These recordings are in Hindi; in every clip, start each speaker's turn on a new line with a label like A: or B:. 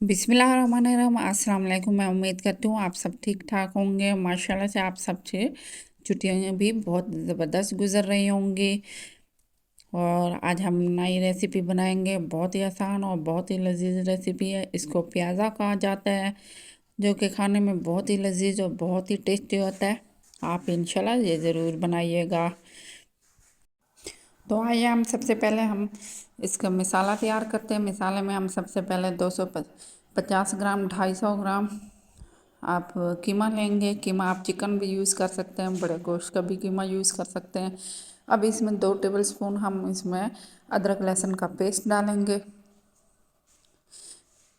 A: बिस्मिल्लाहिर्रहमानिर्रहीम। अस्सलाम वालेकुम। मैं उम्मीद करती हूँ आप सब ठीक ठाक होंगे। माशाल्लाह से आप सब से छुट्टियाँ भी बहुत ज़बरदस्त गुजर रही होंगी। और आज हम नई रेसिपी बनाएंगे, बहुत ही आसान और बहुत ही लजीज रेसिपी है। इसको प्याज़ा कहा जाता है, जो कि खाने में बहुत ही लजीज और बहुत ही टेस्टी होता है। आप इंशाल्लाह ये ज़रूर बनाइएगा। तो आइए हम सबसे पहले हम इसका मसाला तैयार करते हैं। मसाले में हम सबसे पहले 250 ग्राम 250 ग्राम आप कीमा लेंगे। कीमा आप चिकन भी यूज़ कर सकते हैं, बड़े गोश्त का भी कीमा यूज़ कर सकते हैं। अब इसमें 2 टेबलस्पून हम इसमें अदरक लहसुन का पेस्ट डालेंगे।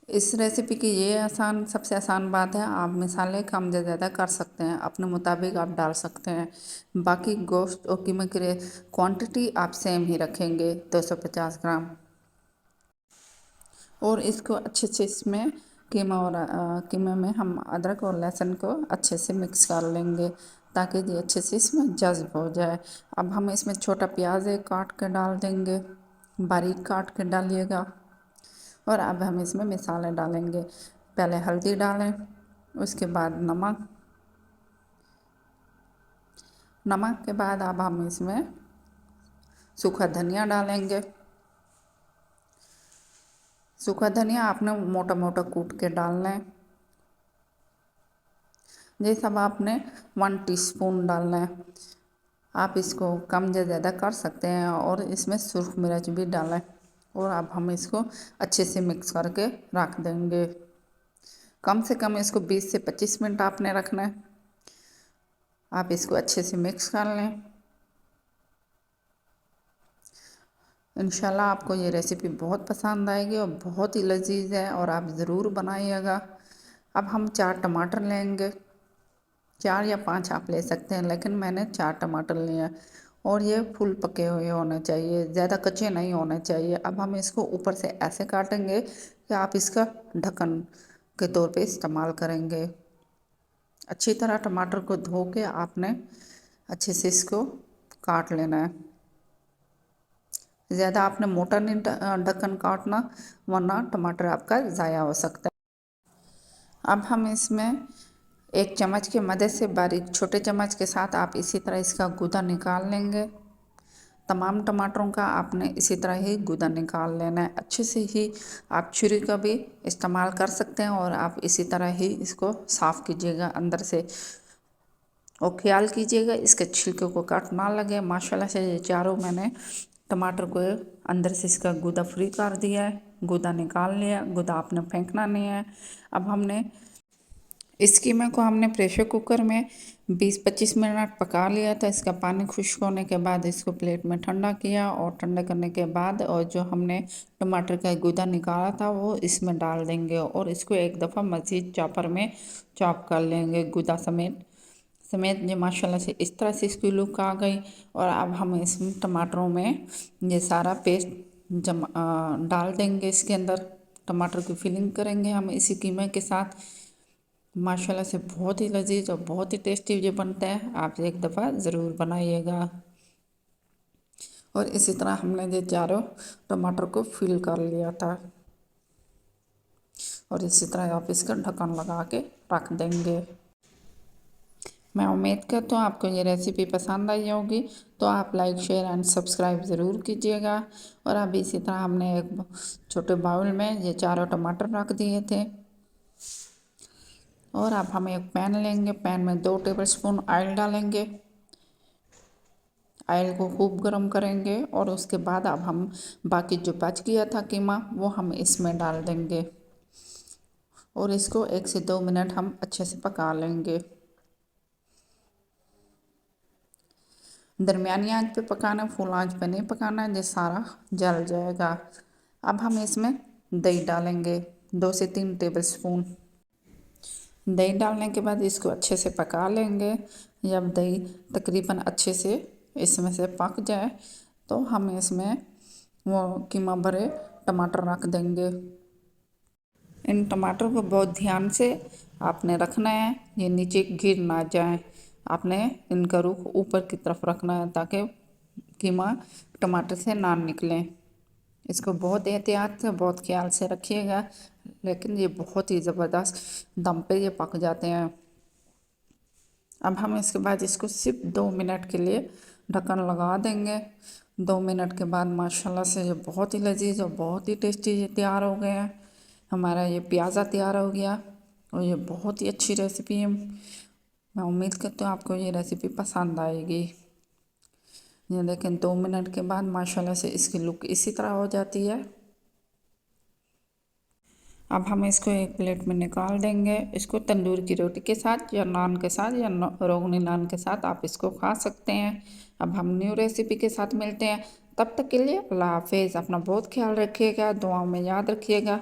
A: इस रेसिपी की ये सबसे आसान बात है, आप मसाले कम या ज़्यादा कर सकते हैं, अपने मुताबिक आप डाल सकते हैं। बाकी गोश्त और कीमा की क्वांटिटी आप सेम ही रखेंगे, 250 ग्राम। और इसको अच्छे से इसमें कीमा में हम अदरक और लहसुन को अच्छे से मिक्स कर लेंगे, ताकि ये अच्छे से इसमें जज्ब हो जाए। अब हम इसमें छोटा प्याज एक काट के डाल देंगे, बारीक काट के डालिएगा। और अब हम इसमें मसाले डालेंगे। पहले हल्दी डालें, उसके बाद नमक के बाद अब हम इसमें सूखा धनिया डालेंगे। सूखा धनिया आपने मोटा मोटा कूट के डालना है। ये सब आपने 1 टीस्पून डालना है। आप इसको कम या ज़्यादा कर सकते हैं। और इसमें सुर्ख मिर्च भी डालें। और अब हम इसको अच्छे से मिक्स करके रख देंगे। कम से कम इसको 20 से 25 मिनट आपने रखना है। आप इसको अच्छे से मिक्स कर लें। इंशाल्लाह आपको ये रेसिपी बहुत पसंद आएगी और बहुत ही लजीज है, और आप ज़रूर बनाइएगा। अब हम 4 टमाटर लेंगे, 4 या 5 आप ले सकते हैं, लेकिन मैंने 4 टमाटर लिए। और ये फुल पके हुए होने चाहिए, ज़्यादा कच्चे नहीं होने चाहिए। अब हम इसको ऊपर से ऐसे काटेंगे कि आप इसका ढक्कन के तौर पे इस्तेमाल करेंगे। अच्छी तरह टमाटर को धो के आपने अच्छे से इसको काट लेना है। ज़्यादा आपने मोटा नहीं ढक्कन काटना, वरना टमाटर आपका ज़ाया हो सकता है। अब हम इसमें एक चम्मच की मदद से, बारीक छोटे चम्मच के साथ आप इसी तरह इसका गूदा निकाल लेंगे। तमाम टमाटरों का आपने इसी तरह ही गूदा निकाल लेना है। अच्छे से ही आप छुरी का भी इस्तेमाल कर सकते हैं, और आप इसी तरह ही इसको साफ़ कीजिएगा अंदर से। और ख्याल कीजिएगा इसके छिलके को काट ना लगे। माशाल्लाह से ये चारों मैंने टमाटर को अंदर से इसका गूदा फ्री कर दिया है, गूदा निकाल लिया। गूदा आपने फेंकना नहीं है। अब हमने इस कीमा को हमने प्रेशर कुकर में 20-25 मिनट पका लिया था। इसका पानी खुश्क होने के बाद इसको प्लेट में ठंडा किया, और ठंडा करने के बाद और जो हमने टमाटर का गूदा निकाला था वो इसमें डाल देंगे। और इसको एक दफ़ा मज़ीद चॉपर में चॉप कर लेंगे, गूदा समेत ये माशाल्लाह से इस तरह से इसकी लुक आ गई। और अब हम इस टमाटरों में ये सारा पेस्ट डाल देंगे। इसके अंदर टमाटर की फिलिंग करेंगे हम इसी कीमे के साथ। माशाल्लाह से बहुत ही लजीज और बहुत ही टेस्टी ये बनता है। आप एक दफ़ा ज़रूर बनाइएगा। और इसी तरह हमने ये चारों टमाटर को फिल कर लिया था। और इसी तरह आप इसका ढक्कन लगा के रख देंगे। मैं उम्मीद करता हूँ आपको ये रेसिपी पसंद आई होगी। तो आप लाइक शेयर एंड सब्सक्राइब ज़रूर कीजिएगा। और अभी इसी तरह हमने एक छोटे बाउल में ये चारों टमाटर रख दिए थे। और अब हम एक पैन लेंगे, पैन में 2 टेबलस्पून ऑयल डालेंगे। ऑयल को खूब गर्म करेंगे, और उसके बाद अब हम बाकी जो बच गया था कीमा वो हम इसमें डाल देंगे। और इसको 1 से 2 मिनट हम अच्छे से पका लेंगे। दरमियानी आंच पे पकाना, फुल आंच पे नहीं पकाना, ये सारा जल जाएगा। अब हम इसमें दही डालेंगे, 2 से 3 टेबलस्पून। दही डालने के बाद इसको अच्छे से पका लेंगे। जब दही तकरीबन अच्छे से इसमें से पक जाए, तो हम इसमें वो कीमा भरे टमाटर रख देंगे। इन टमाटर को बहुत ध्यान से आपने रखना है, ये नीचे गिर ना जाए। आपने इनका रुख ऊपर की तरफ रखना है, ताकि कीमा टमाटर से ना निकले। इसको बहुत एहतियात से, बहुत ख्याल से रखिएगा, लेकिन ये बहुत ही ज़बरदस्त दम पे ये पक जाते हैं। अब हम इसके बाद इसको सिर्फ 2 मिनट के लिए ढक्कन लगा देंगे। 2 मिनट के बाद माशाल्लाह से ये बहुत ही लजीज और बहुत ही टेस्टी ये तैयार हो गए हैं। हमारा ये प्याज़ा तैयार हो गया और ये बहुत ही अच्छी रेसिपी है। मैं उम्मीद करती हूँ आपको ये रेसिपी पसंद आएगी। ये देखें 2 मिनट के बाद माशाल्लाह से इसकी लुक इसी तरह हो जाती है। अब हम इसको एक प्लेट में निकाल देंगे। इसको तंदूर की रोटी के साथ या नान के साथ या रोगनी नान के साथ आप इसको खा सकते हैं। अब हम न्यू रेसिपी के साथ मिलते हैं। तब तक के लिए अल्लाह हाफिज़। अपना बहुत ख्याल रखिएगा, दुआओं में याद रखिएगा।